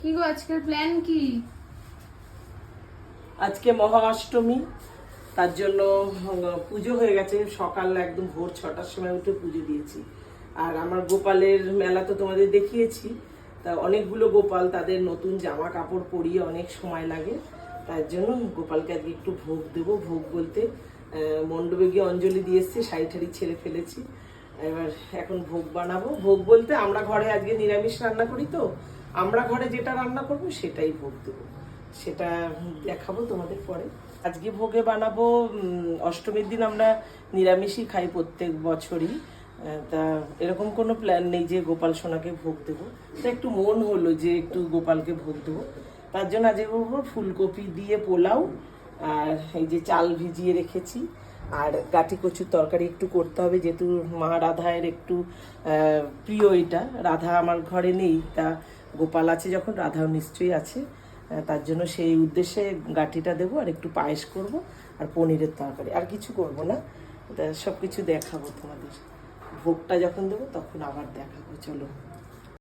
কি গো আজকের প্ল্যান কি? আজকে মহাষ্টমী, তার জন্য পুজো হয়ে গেছে। সকাল একদম ভোর 6টার সময় উঠে পুজো দিয়েছি। আর আমার গোপালের মেলা তো তোমাদের দেখিয়েছি, তা অনেকগুলো গোপাল, তাদের নতুন জামা কাপড় পরিয়ে অনেক সময় লাগে। তার জন্য গোপালকে আজকে একটু ভোগ দেবো। ভোগ বলতে মণ্ডপে গিয়ে অঞ্জলি দিয়ে এসছি, শাড়ি ঠাড়ি ছেড়ে ফেলেছি। এবার এখন ভোগ বানাবো। ভোগ বলতে আমরা ঘরে আজকে নিরামিষ রান্না করি, তো আমরা ঘরে যেটা রান্না করবো সেটাই ভোগ দেবো, সেটা দেখাবো তোমাদের পরে। আজকে ভোগে বানাবো, অষ্টমীর দিন আমরা নিরামিষই খাই প্রত্যেক বছরই। তা এরকম কোনো প্ল্যান নেই যে গোপাল সোনাকে ভোগ দেবো। তা একটু মন হলো যে একটু গোপালকে ভোগ দেবো, তার জন্য আজকে করবো ফুলকপি দিয়ে পোলাও, আর এই যে চাল ভিজিয়ে রেখেছি, আর গাটি কচুর তরকারি একটু করতে হবে, যেহেতু মা রাধায়ের একটু প্রিয় এটা। রাধা আমার ঘরে নেই, তা গোপাল আছে যখন, রাধাও নিশ্চয়ই আছে। তার জন্য সেই উদ্দেশ্যে গাঁটিটা দেবো, আর একটু পায়েস করব, আর পনিরের তরকারি, আর কিছু করব না। এটা সব কিছু দেখাবো তোমাদের। ভোগটা যখন দেবো তখন আবার দেখাবো। চলো।